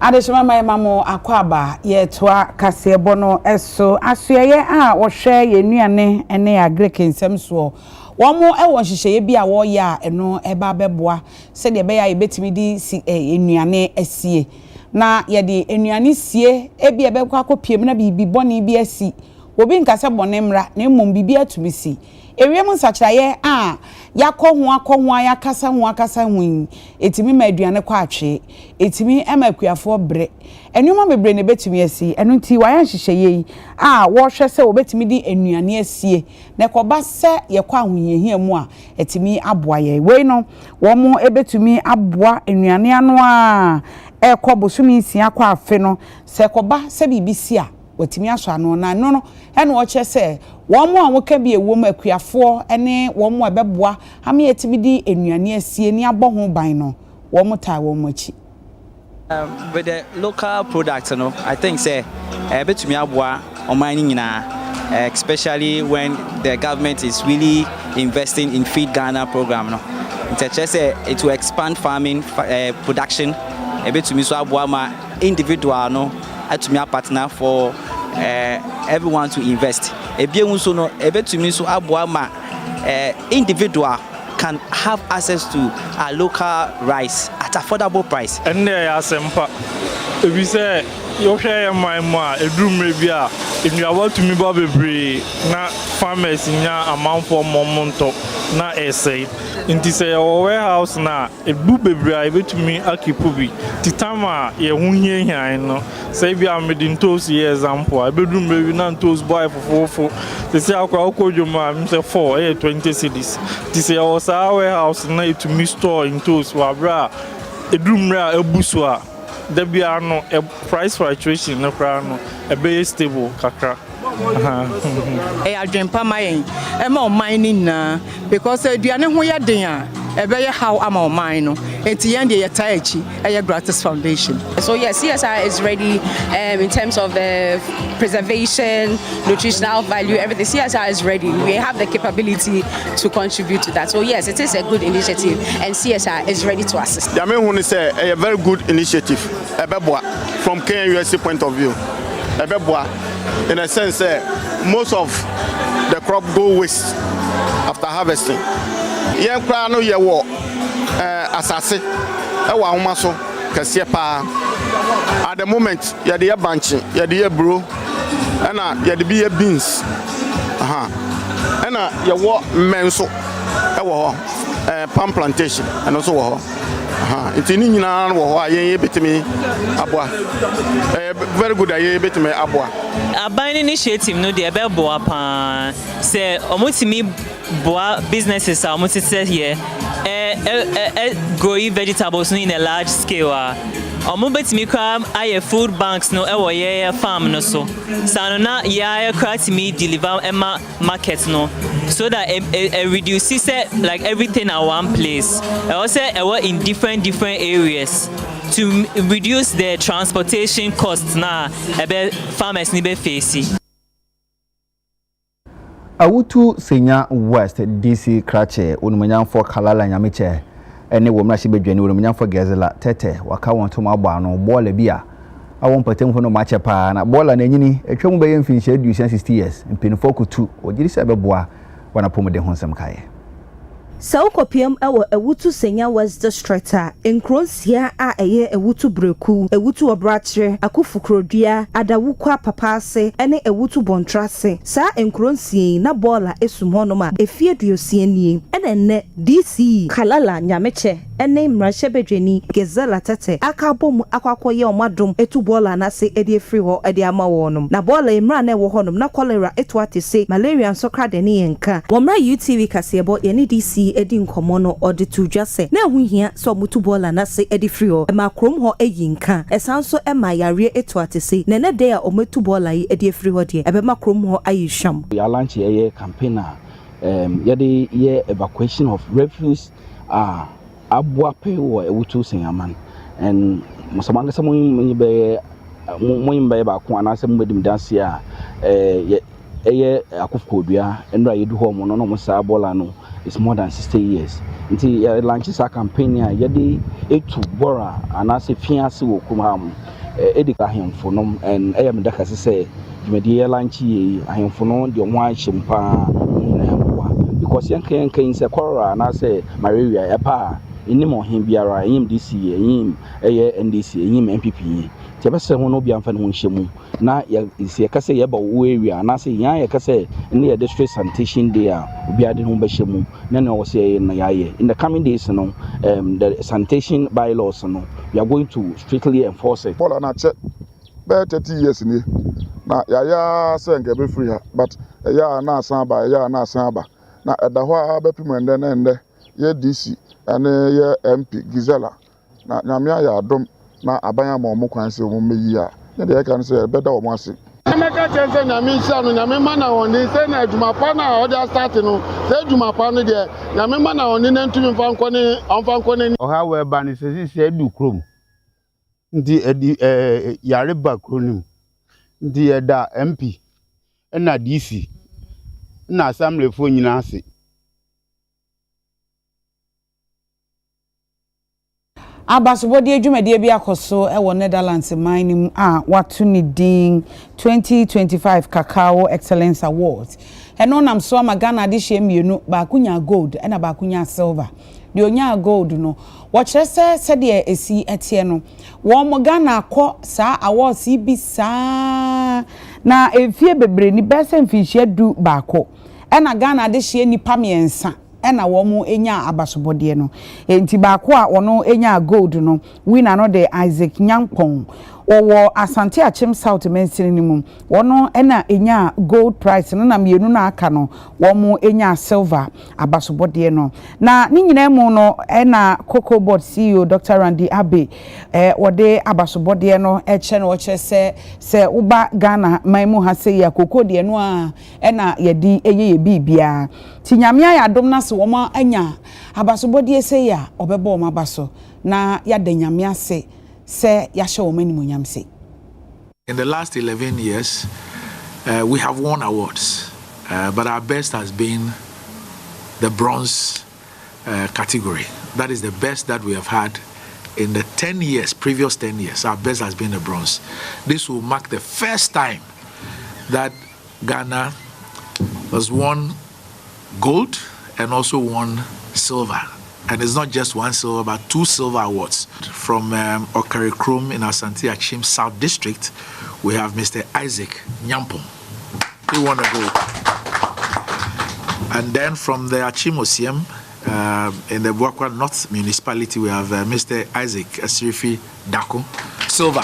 Adeshima my mamo akwaba ye toa kasebo no eso asuye a wo hwe ye nuane ene agrek nsem so womo e wo hyehyeye bia wo ya eno eba beboa se de be ya ebetimi di enuane asie na ye de enuane sie e bia be kwa kopiem na bibi boni bi asi obi nkase bone mra na emom bibi atumi si ewiem nsachiraye a yakọ ho yakasa ho etimi ma aduane kwa atwe etimi emakuafo bre enuma bebre ne betimi asi enu nti wayan hyehyeye a wo hwe se obetimi di enuane asie na koba se yekọ ahoyehia mu a etimi aboa ye we no wo mo ebetimi aboa enuane ano a ekobosumi sia kwa afe no se koba se bibisi a watimi aso ano na no ene wo che se womo a woka bi ewom akuafo ene womo ebeboa ame yetimi di enuane asie ni abọ ho ban no womo ta womo achi with the local products no I think say betumi aboa oman nyina especially when the government is really investing in Feed Ghana program no it will expand farming production betumi so aboa ma individual no atumi partner for everyone to invest. Ebienso no ebetumi so aboa ma individual can have access to a local rice at affordable price. And there are some if we say you share my ma edumre bia if you want to me baby na farmers nya amount for monto na essay inti say our warehouse na ebu bebre a betumi akipu bi titama ye hunye hian no say bia medin toast ye example ebedumre bi na toast boy fofofo they say akwa okodwoma am say 4 20 cedis ti say our warehouse na etumi store in toast wa bra edumre a ebuso a there be no a price fluctuation no kra no a be stable kakra adwempa mayen e ma mining na because aduane ho ye den a e be ye how ama mine no enti yen de ye taichi e gratis foundation. So yes, CSR is ready in terms of the preservation, nutritional value, everything. CSR is ready. We have the capability to contribute to that. So yes, it is a good initiative and CSR is ready to assist. The main one say a very good initiative from KNUSC point of view. In a sense, most of the crop go waste after harvesting. Yen kra no ye wo asase e wa homa so kase pa at the moment ye de banchi ye de bro na ye de be beans na ye wo menso e wo palm plantation and also wo it's in nyina wo ho ayen betimi aboa very good ayen betimi aboa aban initiative no de be boa pa say omotimi boa businesses are omotise here growing vegetables in a large scale omo betimi kra aye food banks no e wo ye farm no so sano na ya kratimi deliver ema market no so that it reduces like everything at one place. Also in different areas to reduce the transportation costs na farmers ni be face. Awutu Senya West DC Krache unumanyamfo Kalala Nyamiche ene wo mrashi bedwani unumanyamfo Gezela Tete waka won to mabwa no bola bia awon patemfo no mache pa na bola na nyini etwemu be yemfinhye 60 years mpinfo kutu ogiri se beboa wana pomode honsam kae Saukopiem ewo Awutu Senya West District enkronsia a eye Awutu Breku Awutu Obrachre Akufukrodua Adawukwa Papase ene Awutu Bontrase sa enkronsie na bola esum honoma efieduosie nie ene DC Kalala Nyameche ene mrashebedweni Gezela Tete akabom akwakoye omadom etu bola na se ede efri ho ede ama wonum na bola emra na ewo honum na cholera etu atese malaria nsokra de ne yenka womra UTV kasebo ye DC edi nkomo no ode tudwa se na hu hia so mutu bola na se edi free ho ma krom ho eyinka esanso ema yare etu atese na ne de a ometu bola yi edi free ho de ebe ma krom ho ayisham ya launch ye campaign ye evacuation of refuse abua pe wo Awutu Senyaman and musamanga se mo be ba ko anase mo bedim danse a eye akufkodua enra yedu ho mo no mo sa bola no is more than 60 years nti launch sa campaign a yede etu bora anase fiase wo kumam edika ahemfo no and medaka say dwumadi lunch yi ahemfo no de ho ahyem pa because yankan say kwara na say malaria epa enim ohen biara enyim DC enyim NDC enyim MPP tebese ho no bia mfa no hyemu na ye kase ye ba wo area na say yan ye kase ne ye district sanitation day a obi ade no behyemu na na wo say na yaye in the coming days no the sanitation bylaws no we are going to strictly enforce it. Paul na che be 30 years ni na yaya say nke be free ha but ya na asan ba na edaho a be pim ende ye DC ane ye MP Gizela na nyamia ya adom na abanya ma omo kwan se omo meyi a ne de kan se be da omo ase emeka chense nyami sha no nyami ma na woni se na adwuma pa na o da start no se adwuma pa no de nyami ma na woni na ntumi mfa nko ne oha we ba ni se edu krom ndi yare ba kronim ndi eda MP na DC na assembly fo nyina ase. Abasobodi adwumadi bi akoso ewo Netherlands mining watu ni din 2025 Cacao Excellence Awards. Eno nam so magana de hye mienu ba kunya gold ena ba kunya silver. De onya gold no wo kyerese de esi etie no wo mo Ghana akọ sa awards bi sa na efie bebre ni bese mfihye du ba akọ ena Ghana de hye nipa miensa ena wo mu enya abasobode no enti ba ko a ono enya gold no winner no de Isaac Nyampong wo Asante Achim South Ministry ni mu wono ena enya gold price no na mienu na aka no wo mu enya silver abasobode no na ni nyina mu no ena Cocoa Board CEO Dr. Randy Abe wode abasobode no eche no oche se uba Ghana maimu ha se ya cocoa de no a ena yedi eye bibia tinyamia ya dom na se wo ma anya abasobode se ya obebo ma baso na ya de nyamia se in the last 11 years, we have won awards, but our best has been the bronze category. That is the best that we have had in the previous 10 years. Our best has been the bronze. This will mark the first time that Ghana has won gold and also won silver. And it's not just one silver, but 2 silver awards. From Okare Krom in Asante Achim South District, we have Mr. Isaac Nyampong. He won a gold. And then from the Achim Osiem, in the Buakwa North Municipality, we have Mr. Isaac Asirifi Dako, silver.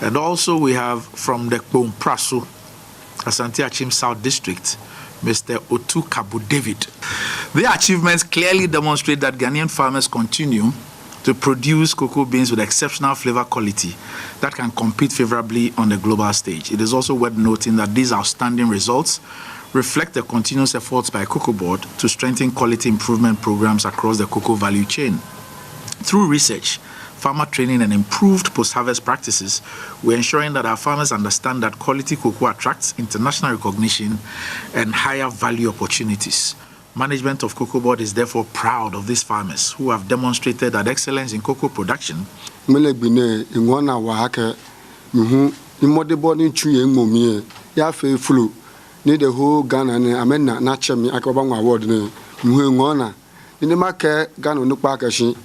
And also we have from the Kpom Praso, Asante Achim South District, Mr. Otu Kabu David. Their achievements clearly demonstrate that Ghanaian farmers continue to produce cocoa beans with exceptional flavor quality that can compete favorably on the global stage. It is also worth noting that these outstanding results reflect the continuous efforts by Cocoa Board to strengthen quality improvement programs across the cocoa value chain. Through research, farmer training and improved post-harvest practices, we're ensuring that our farmers understand that quality cocoa attracts international recognition and higher value opportunities. Management of Cocoa Board is therefore proud of these farmers who have demonstrated that excellence in cocoa production. Need the whole Ghana and Amena Nachemi Akobang Award. Muhuna. In the market, Ghana no Pakashi.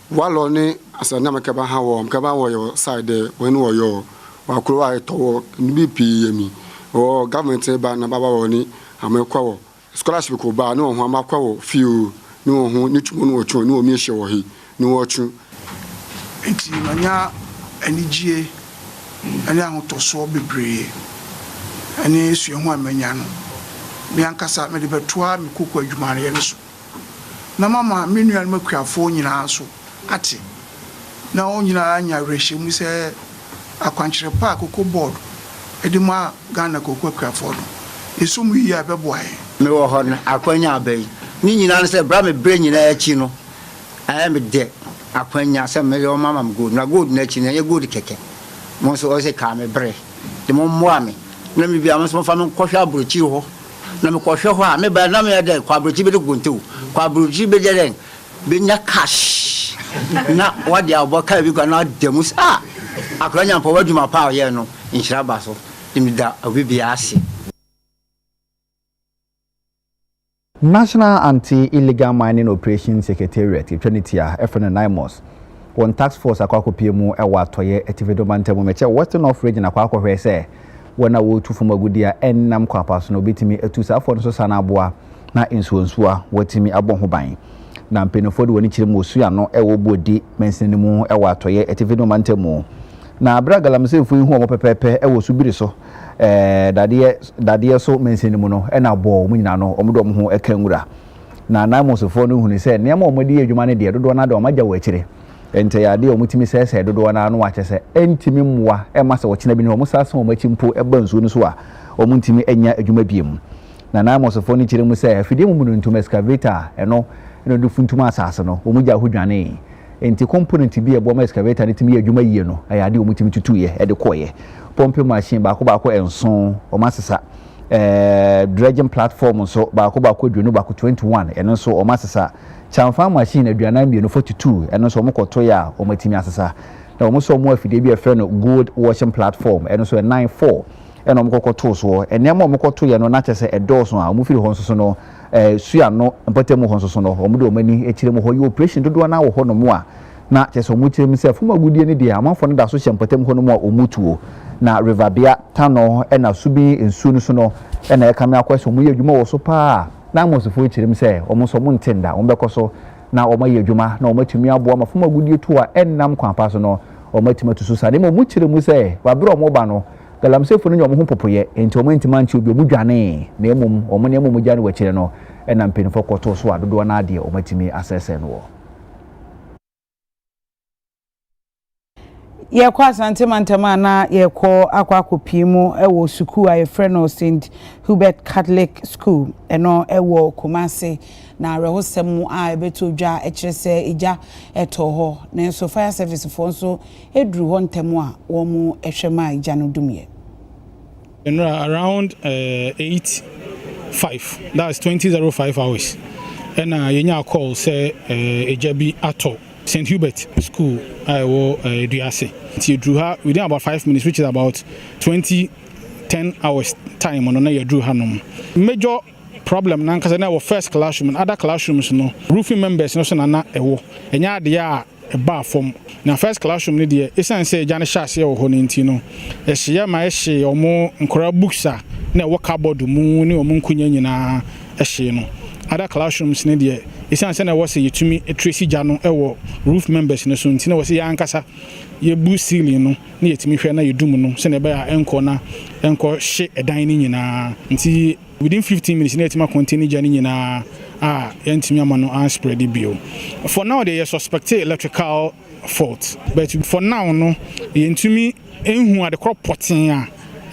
Walone as a Namakaba Hawa, Kabawa your side when were your Wakura to BPM or government by Nabawani, Amekwa. Scholarship ko ba no ho amakwa few no ho nichumu no ochu no omiehye wo hi no ochu enti manya anigye ani ahotoso bebre ani esu ho amanya no me ankasa me de betoa me kokko adwumare ne so na mama me nuan makuafo nyina so ate na onyina anya rehye mu se akwankyere pa Cocoa Board edima Ghana kokko akuafo no esumu yi abeboae me wo ho no akwanya abai ni nyina no se bra me bre nyina achi no aya me de akwanya se me yo mama me gold na gold na achi na ye gold keke mo so o se ka me bre de mo moa me na me bia mo so fa me kohwa abrochi ho na me kohwe ho a me ba na me de kwa abrochi be de gontew kwa abrochi be de den be nya cash na what the aboka bi kwa na demus akranya mpa wadwuma pa ye no inhira ba so imida obibi ase. National Anti-Illegal Mining Operations Secretariat, Trinity, FN NIMOS, one task force akwako PMU ewa toye etivedo mantemu meche Western Off region akwako hwese wana wo tu fuma gudia ennam kwa paso no bitimi etusa afo no sana aboa na insuonsua watimi abon ho ban na mpenofo de woni kire mu osu ya no ewo bodi mensini mu ewa toye etivedo mantemu na bragalam se fu hu omo pepepe ewo subiri so dadeɛ so mensini mu no na bo mu nyina no omdo ho ekanwura na namosofo no hunu se nneɛma omodi adwuma ne de dodo na de omagya wo akire ente yade omutimi sese dodo na no wache se entimi mmoa ema se wokyena bi no omusasa omachimpo eba nsuo no so a omuntimi enya adwuma biem na namosofo no kire mu se afide mu ntum excavator eno du funtum asase no omugya hodwane enti component bi ebo ma excavator ne timi adwuma yie no ayade omutimi tutuye de koye pompe machine baako enson omasesa dredging platform so baako aduonu baako 21 eno so omasesa chamfa machine aduana mbienu 42 eno so omokoto ya omatimi asesa na omoso omo afide bi afre no gold washing platform eno so 94 eno omokoto so enema omokoto ya no na chese edoso a omufiri ho nso no sua no mpatemu ho nso no omodo omani ekire mo ho yo operation dodo na wo ho no mo a na chese omukire mi se fuma gudie ne dia amafo no da so hyempatemu ho no mo a omutuo na Riverbia tano ena subi ensu no so no ena ekame akwaso mu yedwuma wo so pa na mosofo chirim se omoso mu ntenda ombekoso na omaye adwuma na omatumi aboa mafoma gudie to a ennam kwapa so no omatimi tusu sa dem mu chirim se wabere omoba no galamsefo no nyom ho popoye enti omantima nchi obi omudwane na emum omone emum gane wachire no ena mpenfo kwoto so adodo na ade omatimi asese no. Ye kwa asante mantama na ye ko akwako pimu ewo suku a Efreno St Hubert Catholic School eno ewo Kumasi na rehosem a ebeto dwa ekirese eja eto ho na so fire service fo nso edru ho ntemu a wo mu ehwema eja no dumye around 8:05 that's 20:05 hours and yenya call say eja bi ato St. Hubert School, I will do ase. You drew her within about 5 minutes, which is about 10 hours time on your drew hanum. Major problem now because I know first classroom and other classrooms no roofing members no so na ewo. Enya de a bar form. Na first classroom ni de esan say Jane Shase o ho nti no. Ehye ma ehye omo nkora books a na ewo cupboard mu ni omo nkunya nyina ehye no. Other classrooms ni de esan say na wo say yetumi tracy jano ewo roof members no so nti na wo say yankasa ye bu ceiling no na yetumi hwe na yedum no se na be ya enko hye edan ni nyina nti within 15 minutes na yetuma continue jani nyina yentumi amano an spread bio. For now they suspect electrical fault, but for now no yentumi enhu ade crop potting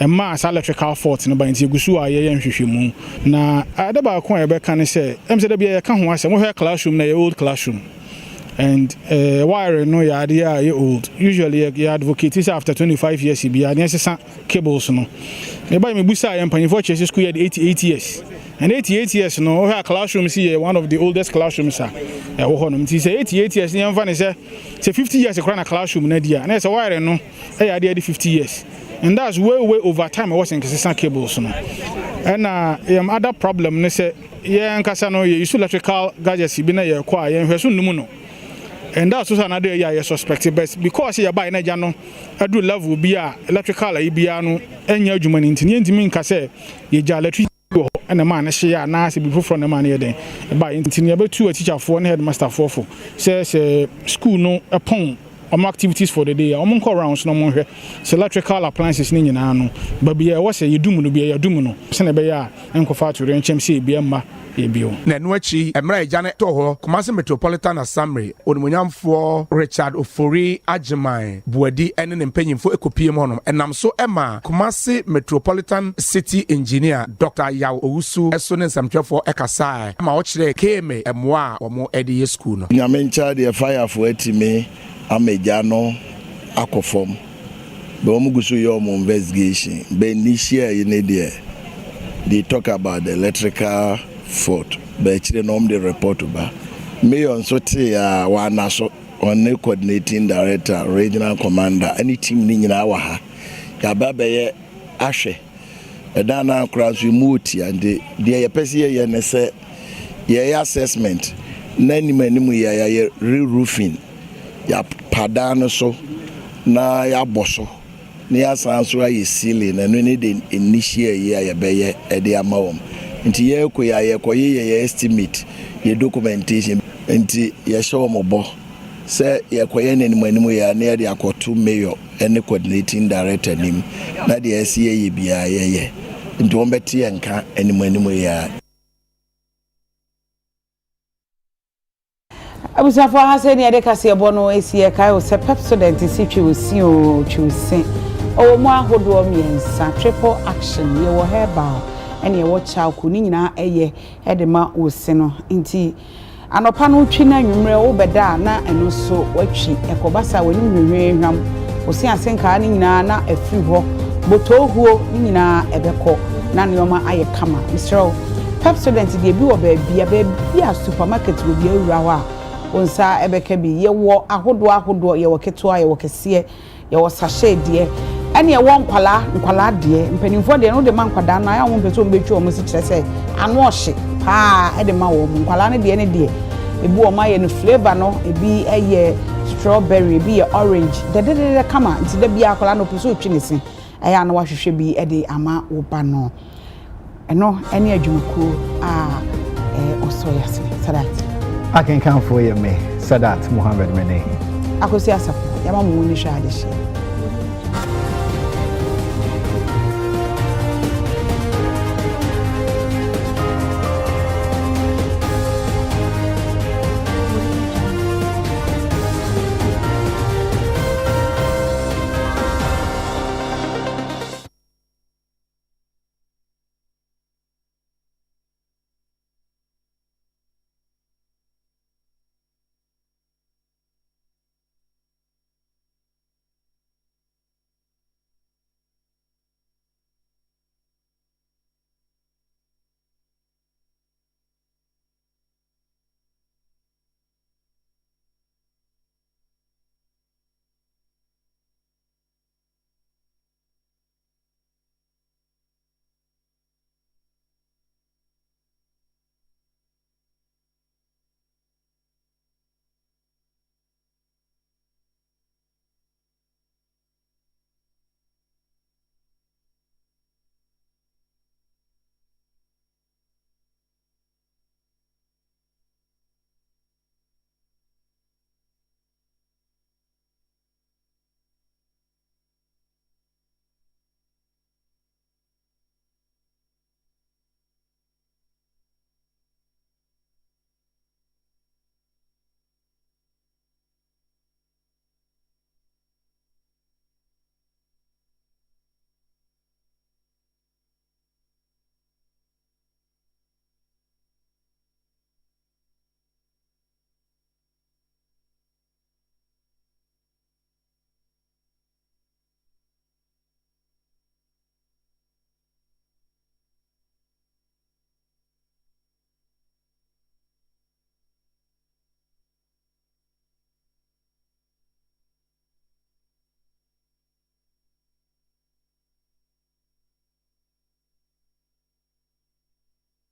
a mass electrical fault no by nti gusu a ye nhwehwemu na adaba ko e be kan say emse be ye ka ho asem wo classroom na ye old classroom and wire no ya ade a ye old usually you advocate is after 25 years be ya necessary cables no me by me busa ye mpanifo chese school ye 88 years and 88 years no wo classroom see one of the oldest classrooms wo ho no nti say 88 years ne mfa ne say 50 years e kra na classroom na dia na say wire no e ya ade 50 years. And that's way over time I was inconsistent cables no. And other problem ne say yeah nkasa no you use electrical gadgets bi na ye kwa ye hweso num no. And that's also another area you suspect but because you buy na ja no adu level bi a electrical ai bia no enya adwuma ni ntini ntimi nka say ye ja electric and man hye ya na se bi foforo na man ye den buy ntini ye betu a teacher for na headmaster for say school no upon activities for the day omo call rounds no mo hwe electrical appliances ni nyina no ba bia wo se yedum no bia yedum no se na be ya enkofa to renchem se bia ma e bio na no achi emra ejane to ho Kumasi Metropolitan Assembly onumunyamfo Richard Ofori Ajiman Buadi ene ne mpanyimfo ekopiem honom enam so ema Kumasi Metropolitan City Engineer Dr. Yaw Owusu eso ne nsamtwefo ekasa ma wo kire keme emwa omo ede school no nyamencha de fire for etime amejano akofom be omugusu yo mo investigation be initial in there they talk about the electrical fault be chire no the report ba me on so te wana so on the coordinating director, regional commander, any team in our ha. Yababe Ashe. A dana cross remote and the Pesia Yanese ye assessment. Nani many ya re-roofing. Ya padano so na ya boso. Near Sansura is ceiling and we need initiate ya beye at the amount. Nti ye ko ya estimate ye documentation nti ye show mobo say ye koye nanimu ya na de akoto mayor and coordinating director nim na de SCA ye bia ye nti won beti enka animu ya abusafo ha se ne de kase ebo no esie kai o se pepsodent si twi o o mo ahodo miensa triple action ye wo herbal ene ye wo chauku ni nyina eye de ma wo se no nti anopa no twi na nwumre wo beda na eno so watwi ekobasa wani nwehwehwam wo se asenka ni nyina na afiri ho botohuo ni nyina ebeko na neoma aye kama Mr. Pepsodent de bi wo ba bia supermarket wo bia wura ho a onsa ebeka bi ye wo ahodo ye wo keto ye wo kese ye wo sachet de ene ye wo nkwala de mpanimfo de no de man kwada na ya wo mpeso mbetwi o mo si kire se anu ohye pa e de ma wo nkwala ne de ebi o ma ye no flavor no ebi eye strawberry ebi ye orange de kama nti de bia akwala no peso twi ne se eya na wahwehwe bi e de ama wo ba no eno ene adwumaku osoya se sadat I can come for you, me. Sadat Muhammad Mene. Akosi asafo, yama mu ni hwa ade hye.